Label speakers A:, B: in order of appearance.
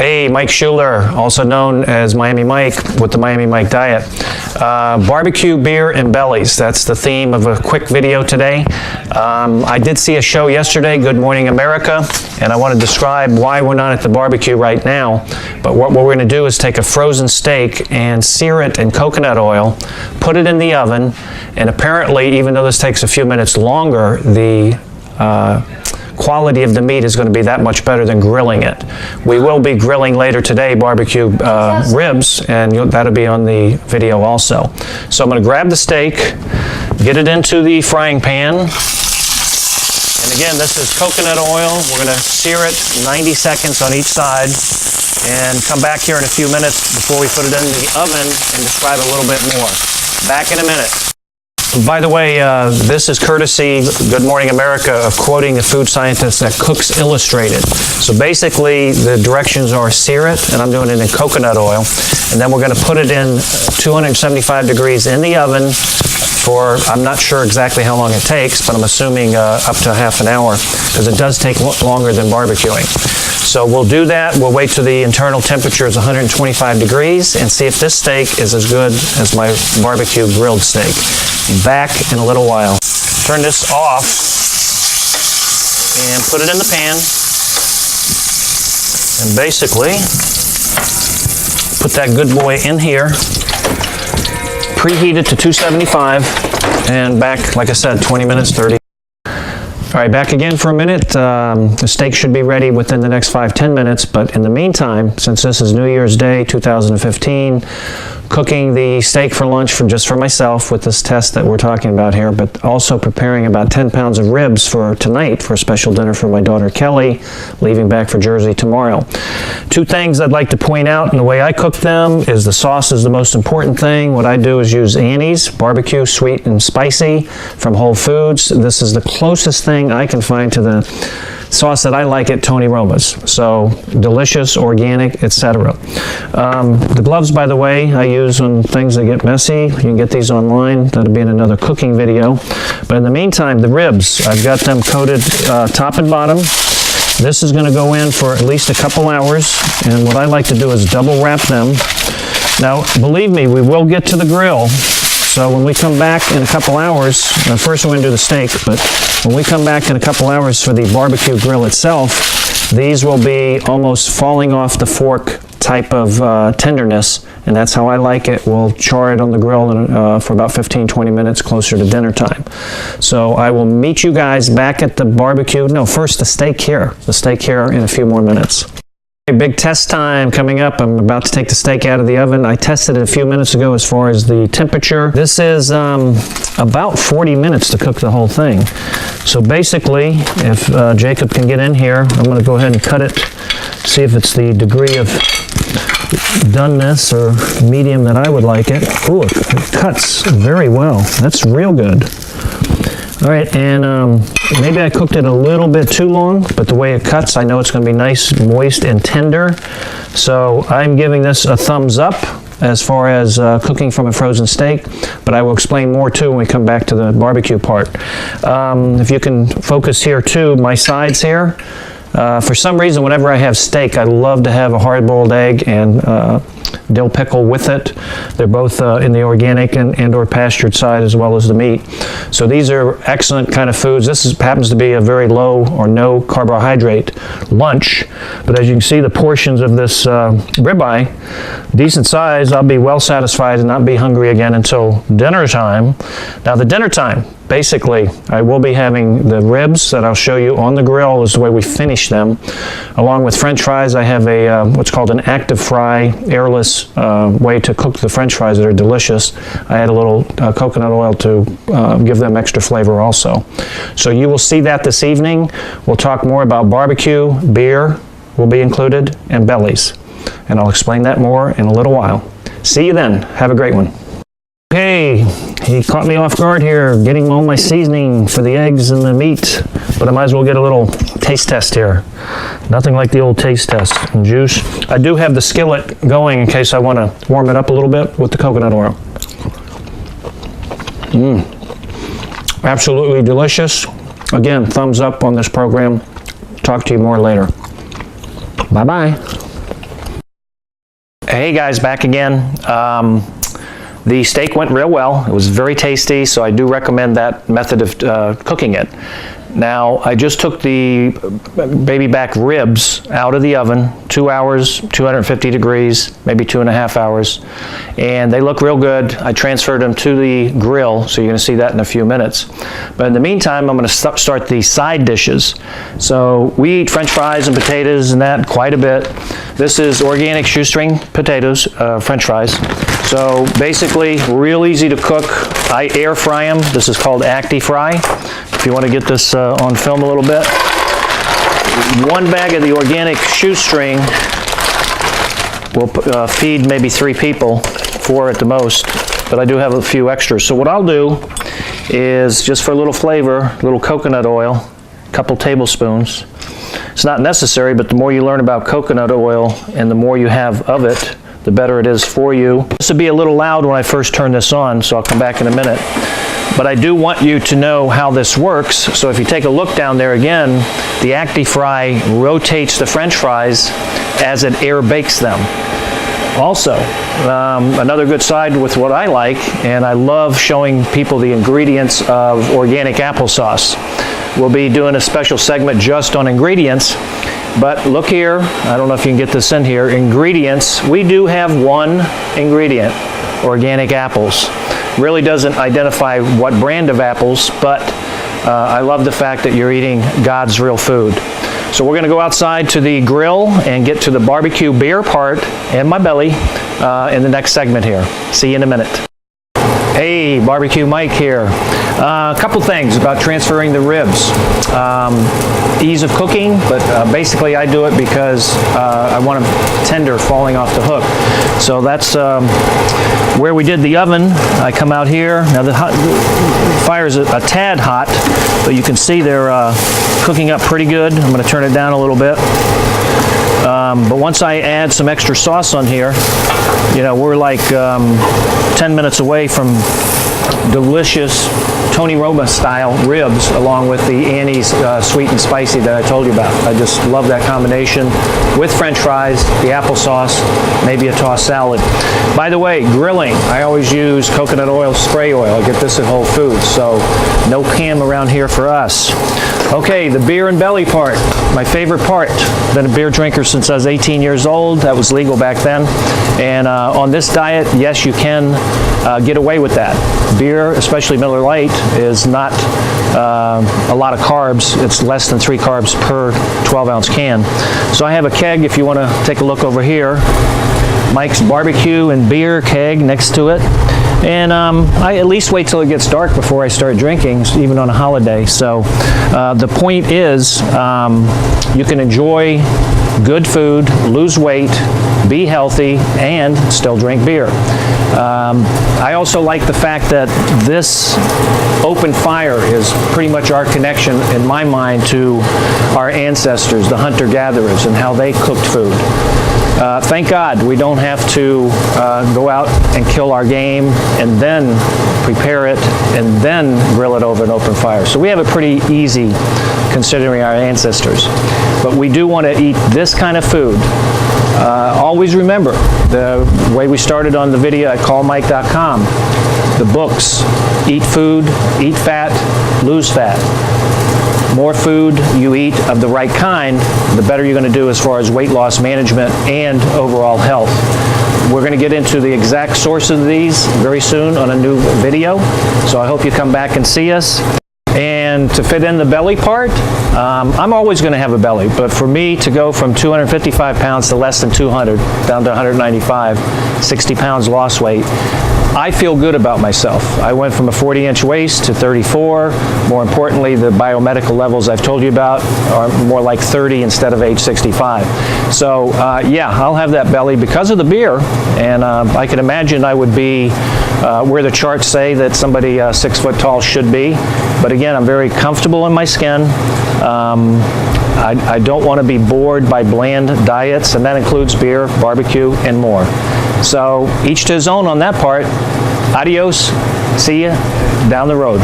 A: Hey, Mike Schuler, also known as Miami Mike with the Miami Mike Diet. Barbecue, beer, and bellies. That's the theme of a quick video today. I did see a show yesterday, Good Morning America, and I want to describe why we're not at the barbecue right now. But what we're going to do is take a frozen steak and sear it in coconut oil, put it in the oven, and apparently, even though this takes a few minutes longer, the quality of the meat is going to be that much better than grilling it. We will be grilling later today barbecue ribs, and that'll be on the video also. So I'm going to grab the steak, get it into the frying pan, and again, this is coconut oil. We're going to sear it 90 seconds on each side and come back here in a few minutes before we put it in the oven and describe a little bit more. Back in a minute. By the way, this is courtesy Good Morning America of quoting the food scientist at Cooks Illustrated. So basically, the directions are sear it, and I'm doing it in coconut oil, and then we're going to put it in 275 degrees in the oven for, I'm not sure exactly how long it takes, but I'm assuming up to half an hour, because it does take longer than barbecuing. So we'll do that. We'll wait till the internal temperature is 125 degrees and see if this steak is as good as my barbecue grilled steak. Back in a little while. Turn this off and put it in the pan. And basically, put that good boy in here. Preheat it to 275 and back, like I said, 20 minutes, 30. All right, back again for a minute. The steak should be ready within the next 5-10 minutes, but in the meantime, since this is New Year's Day 2015, cooking the steak for lunch just for myself with this test that we're talking about here, but also preparing about 10 pounds of ribs for tonight for a special dinner for my daughter Kelly, leaving back for Jersey tomorrow. Two things I'd like to point out in the way I cook them is the sauce is the most important thing. What I do is use Annie's barbecue sweet and spicy from Whole Foods. This is the closest thing I can find to the sauce that I like at Tony Roma's. So delicious, organic, etc. The gloves, by the way, I use on things that get messy. You can get these online. That'll be in another cooking video. But in the meantime, the ribs, I've got them coated top and bottom. This is going to go in for at least a couple hours. And what I like to do is double wrap them. Now, believe me, we will get to the grill. So when we come back in a couple hours, first we're going to do the steak, but when we come back in a couple hours for the barbecue grill itself, these will be almost falling off the fork type of tenderness, and that's how I like it. We'll char it on the grill for about 15-20 minutes closer to dinner time. So I will meet you guys back at the barbecue. No, first the steak here in a few more minutes. Big test time coming up. I'm about to take the steak out of the oven. I tested it a few minutes ago as far as the temperature. This is about 40 minutes to cook the whole thing. So basically, if Jacob can get in here, I'm going to go ahead and cut it, see if it's the degree of doneness or medium that I would like it. Ooh, it cuts very well. That's real good. All right, and maybe I cooked it a little bit too long, but the way it cuts, I know it's going to be nice, moist, and tender. So I'm giving this a thumbs up as far as cooking from a frozen steak, but I will explain more too when we come back to the barbecue part. If you can focus here too, my sides here. For some reason, whenever I have steak, I love to have a hard-boiled egg and dill pickle with it. They're both in the organic and or pastured side as well as the meat. So these are excellent kind of foods. This happens to be a very low or no carbohydrate lunch, but as you can see, the portions of this ribeye, decent size. I'll be well satisfied and not be hungry again until dinner time. Now the dinner time, basically, I will be having the ribs that I'll show you on the grill is the way we finish them. Along with French fries, I have a what's called an active fry, airless way to cook the French fries that are delicious. I add a little coconut oil to give them extra flavor also. So you will see that this evening. We'll talk more about barbecue, beer will be included, and bellies. And I'll explain that more in a little while. See you then. Have a great one. Okay, he caught me off guard here, getting all my seasoning for the eggs and the meat, but I might as well get a little taste test here. Nothing like the old taste test and juice. I do have the skillet going in case I want to warm it up a little bit with the coconut oil. Absolutely delicious. Again, thumbs up on this program. Talk to you more later. Bye-bye. Hey guys, back again. The steak went real well. It was very tasty, so I do recommend that method of cooking it. Now, I just took the baby back ribs out of the oven, 2 hours, 250 degrees, maybe 2.5 hours, and they look real good. I transferred them to the grill, so you're going to see that in a few minutes. But in the meantime, I'm going to start the side dishes. So we eat French fries and potatoes and that quite a bit. This is organic shoestring potatoes, French fries. So basically, real easy to cook. I air fry them. This is called Acti Fry. If you want to get this on film a little bit. 1 bag of the organic shoestring will feed maybe 3 people, 4 at the most, but I do have a few extras. So what I'll do is, just for a little flavor, a little coconut oil, a couple tablespoons. It's not necessary, but the more you learn about coconut oil and the more you have of it, the better it is for you. This will be a little loud when I first turn this on, so I'll come back in a minute. But I do want you to know how this works. So if you take a look down there again, the Acti Fry rotates the French fries as it air bakes them. Also, another good side with what I like, and I love showing people the ingredients of organic applesauce. We'll be doing a special segment just on ingredients. But look here, I don't know if you can get this in here, ingredients. We do have 1 ingredient, organic apples. Really doesn't identify what brand of apples, but I love the fact that you're eating God's real food. So we're going to go outside to the grill and get to the barbecue beer part and my belly in the next segment here. See you in a minute. Hey, Barbecue Mike here. A couple things about transferring the ribs. Ease of cooking, but basically I do it because I want them tender, falling off the hook. So that's where we did the oven. I come out here. Now the fire is a tad hot, but you can see they're cooking up pretty good. I'm going to turn it down a little bit. But once I add some extra sauce on here, you know, we're like 10 minutes away from delicious Tony Roma style ribs, along with the Annie's sweet and spicy that I told you about. I just love that combination with French fries, the applesauce, maybe a tossed salad. By the way, grilling, I always use coconut oil, spray oil. I get this at Whole Foods, so no cam around here for us. Okay, the beer and belly part, my favorite part. Been a beer drinker since I was 18 years old. That was legal back then. And on this diet, yes, you can get away with that. Beer, especially Miller Lite, is not a lot of carbs. It's less than 3 carbs per 12-ounce can. So I have a keg if you want to take a look over here. Mike's barbecue and beer keg next to it. And I at least wait till it gets dark before I start drinking, even on a holiday. So the point is, you can enjoy good food, lose weight, be healthy, and still drink beer. I also like the fact that this open fire is pretty much our connection, in my mind, to our ancestors, the hunter-gatherers, and how they cooked food. Thank God we don't have to go out and kill our game and then prepare it and then grill it over an open fire. So we have it pretty easy considering our ancestors. But we do want to eat this kind of food. Always remember the way we started on the video at callmike.com. The books, eat food, eat fat, lose fat. More food you eat of the right kind, the better you're going to do as far as weight loss management and overall health. We're going to get into the exact source of these very soon on a new video, so I hope you come back and see us. And to fit in the belly part, I'm always going to have a belly, but for me to go from 255 pounds to less than 200, down to 195, 60 pounds lost weight, I feel good about myself. I went from a 40-inch waist to 34. More importantly, the biomedical levels I've told you about are more like 30 instead of age 65. So yeah, I'll have that belly because of the beer, and I can imagine I would be where the charts say that somebody 6 foot tall should be. But again, I'm very comfortable in my skin. I don't want to be bored by bland diets, and that includes beer, barbecue, and more. So each to his own on that part. Adios. See you down the road.